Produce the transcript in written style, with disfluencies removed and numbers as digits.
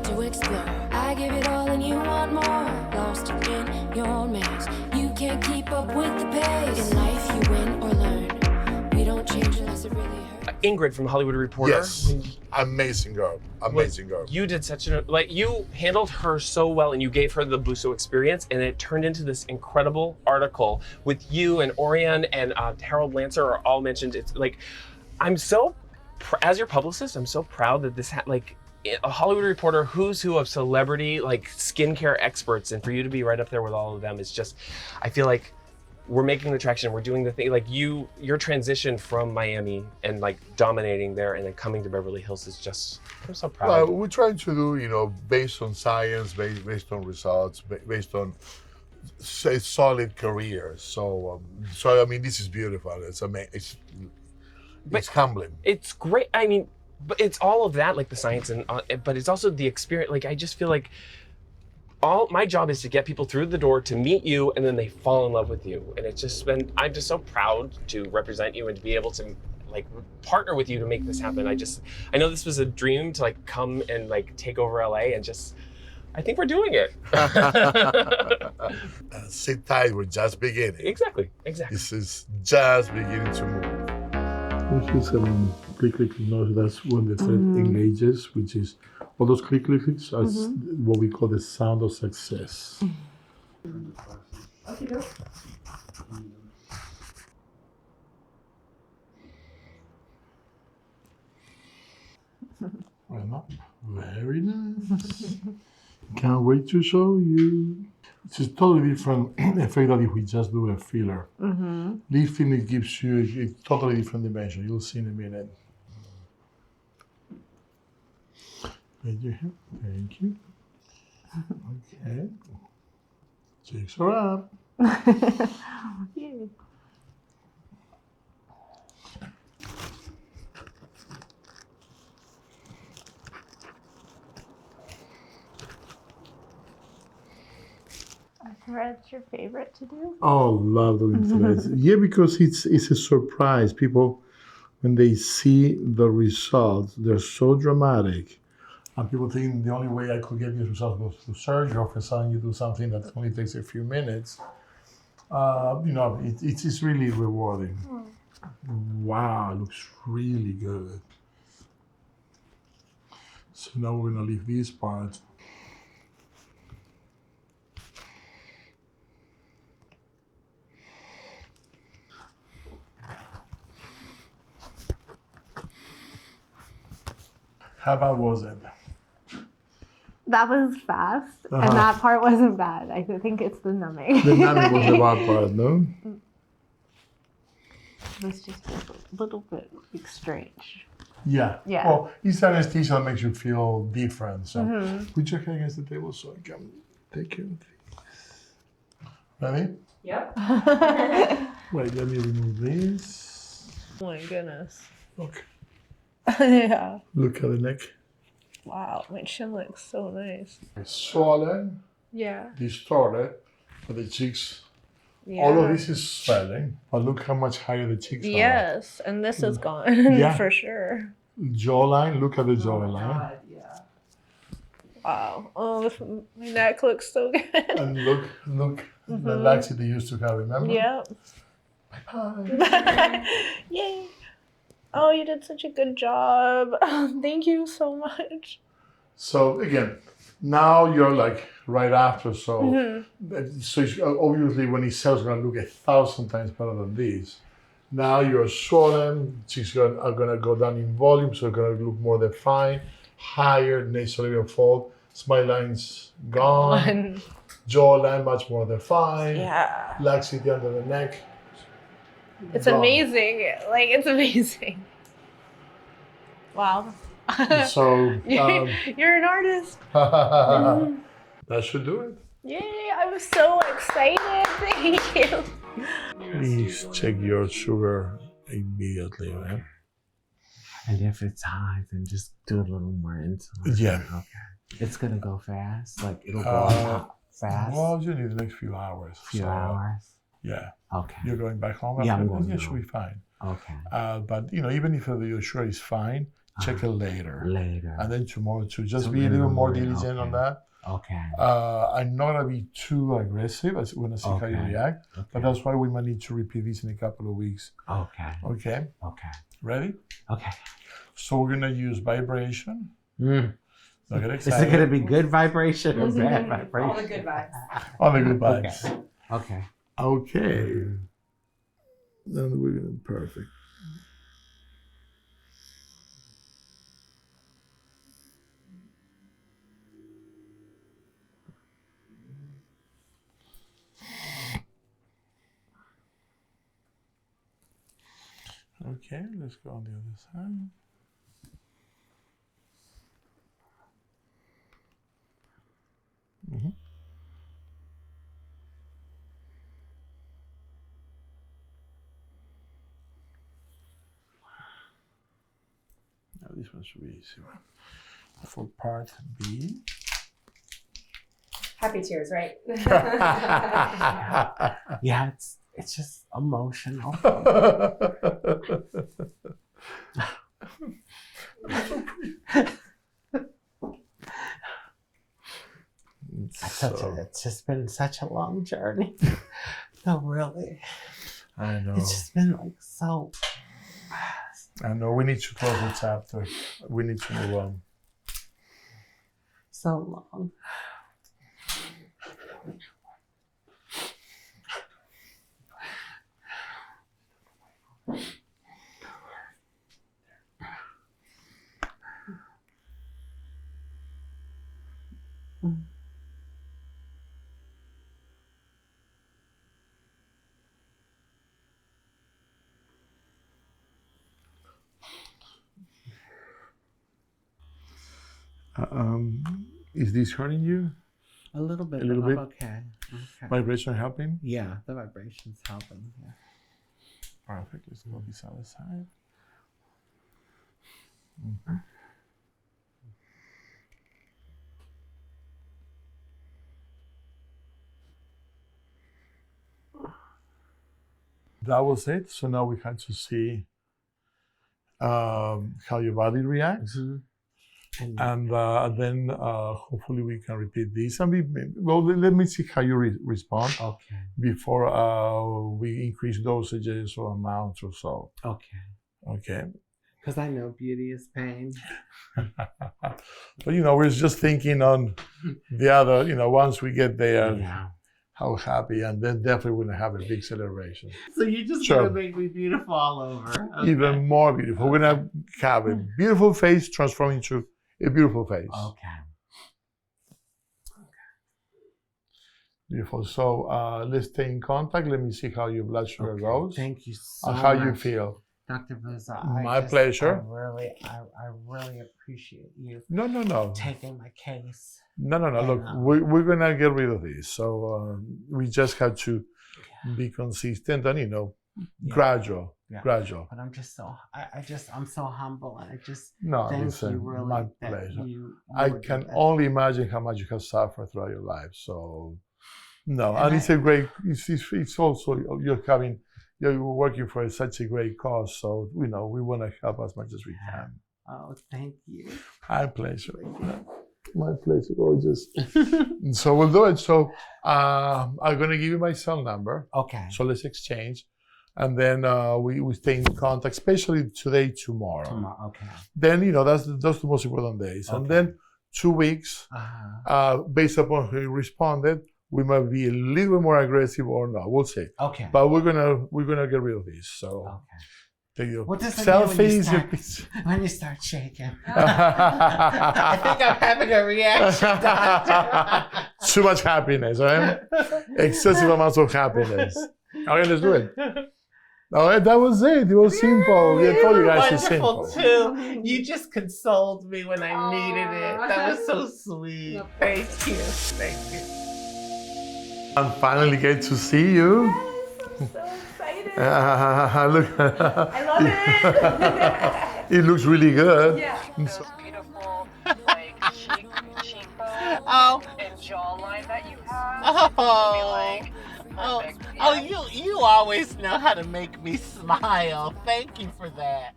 to explore. I give it all and you want more. Lost in your maze. You can't keep up with the pace. In life you win or learn. We don't change unless it really hurts. Ingrid from Hollywood Reporter. Yes, amazing girl, amazing girl. You did such an, you handled her so well and you gave her the Busso experience and it turned into this incredible article with you and Orion and Harold Lancer are all mentioned. It's like, I'm so, as your publicist, I'm so proud that this a Hollywood Reporter who's who of celebrity, skincare experts, and for you to be right up there with all of them is just, I feel like we're making the traction, we're doing the thing, your transition from Miami and dominating there and then coming to Beverly Hills is just, I'm so proud. Well, we're trying to do, based on science, based on results, based on solid careers. So I mean, this is beautiful. It's amazing. It's humbling. It's great. I mean, but it's all of that, the science, and but it's also the experience. I just feel like all my job is to get people through the door to meet you, and then they fall in love with you. And it's just been, I'm just so proud to represent you and to be able to partner with you to make this happen. I know this was a dream to come and take over LA, and just, I think we're doing it. Sit tight, we're just beginning. Exactly. This is just beginning to move. This is click noise. That's when the thread engages, which is all those clicks are what we call the sound of success. Okay, Well, very nice. Can't wait to show you. It's a totally different effect than if we just do a filler. Lifting, it gives you a totally different dimension. You'll see in a minute. Right here. Thank you. Okay. Cheeks are up. Threads your favorite to do? Oh, love doing threads. Yeah, because it's a surprise. People, when they see the results, they're so dramatic. And people think the only way I could get these results was through surgery, or for sudden you do something that only takes a few minutes. It's really rewarding. Wow, looks really good. So now we're gonna leave this part. How bad was it? That was fast, and that part wasn't bad. I think it's the numbing. The numbing was the bad part, no? It was just a little bit strange. Yeah. Well, it's anesthesia that makes you feel different. So put your head against the table so I can take care of things. Ready? Yep. Wait, let me remove this. Oh my goodness. Okay. Yeah. Look at the neck. Wow, my chin looks so nice. It's swollen, Yeah. distorted, but the cheeks, Yeah. all of this is swelling, but look how much higher the cheeks are. Yes, and this is gone Yeah. for sure. Jawline, look at the jawline. Yeah. Wow. Oh, my neck looks so good. And look, the laxity they used to have, remember? Yep. Bye. Yay. Oh, you did such a good job. Thank you so much. So again, now you're right after, so so obviously when it sells, it's gonna look 1,000 times better than this. Now you're swollen, cheeks are gonna go down in volume, so it's gonna look more defined, higher nasolabial fold, smile lines gone, jawline much more defined, Yeah. laxity under the neck. It's gone. amazing. It's amazing. Wow. So You're an artist. that should do it. Yay, I'm so excited. Thank you. Please check your sugar immediately, man. And if it's high, then just do a little more insulin. Yeah. Okay. It's gonna go fast. It'll go up fast. Well, you need the next few hours. Few hours. Yeah. Okay. You're going back home? Yeah, after I'm that? going Yeah, home. should be fine. Okay. But even if your sugar is fine, check it later. Later. And then tomorrow too. Just So be a in the little more morning, diligent on okay. that. Okay. I'm not gonna be too aggressive. I want to see how you Okay. react. Okay. But that's why we might need to repeat this in a couple of weeks. Okay. Okay? Okay. Ready? Okay. So we're gonna use vibration. Mm. Don't get Is excited. it gonna be good vibration or bad vibration? All the good vibes. All the good vibes. Okay. Okay. Then we're gonna perfect. Okay, let's go on the other side. Now this one should be easy one. For part B. Happy tears, right? Yeah, it's just emotional. It's just been such a long journey. No, really. I know. It's just been like so. I know. We need to close the chapter. We need to move on. So long. Is this hurting you? A little bit. A little but bit? I'm okay. Okay. Vibration helping? Yeah, the vibration's helping. Yeah. Perfect. Let's go this other side. That was it. So now we had to see how your body reacts. And then hopefully we can repeat this. And let me see how you respond Okay. before we increase dosages or amounts or so. Okay. Okay. Because I know beauty is pain. But we're just thinking on the other, once we get there, Yeah. how happy, and then definitely we're gonna have a big celebration. So you're just Sure. gonna make me beautiful all over. Okay. Even more beautiful. We're gonna have a beautiful face transform into a beautiful face. Okay. Beautiful. So let's stay in contact. Let me see how your blood sugar Okay. goes Thank you so and much. how you feel. Dr. Busso, My pleasure. I really appreciate you No. taking my case. No. Look, we're gonna get rid of this. So we just have to be consistent and gradual. Yeah. Gradual. But I'm just so I'm so humble, and I just No, thank listen, you really. my that pleasure. you I would do can that. only imagine how much you have suffered throughout your life. So, no, And and it's a great. It's also you're working for such a great cause. So we want to help as much as we can. Oh, thank you. My pleasure. My pleasure. Gorgeous. So we'll do it. So I'm gonna give you my cell number. Okay. So let's exchange, and then we stay in contact, especially today, tomorrow. Tomorrow. Okay. Then that's the most important days, and Okay. then 2 weeks. Uh-huh. Based upon how you responded, we might be a little bit more aggressive or not. We'll see. Okay. But we're gonna get rid of this. So Okay. take your What does it mean when you selfies. start, when you start shaking? I think I'm having a reaction, doctor. Too much happiness, right? Excessive amounts of happiness. Okay, let's do it. All right, that was it. It was simple. I told you guys it's Wonderful simple. too. You just consoled me when I needed it. That was so sweet. Thank you. Thank you. And finally get to see you. Yes, I'm so excited. Look, I love it. it looks really good. Yeah. Those beautiful, like, cheekbones Oh. and jawline that you have. Oh. Be like, Oh, perfect. oh, Yeah. you always know how to make me smile. Thank you for that.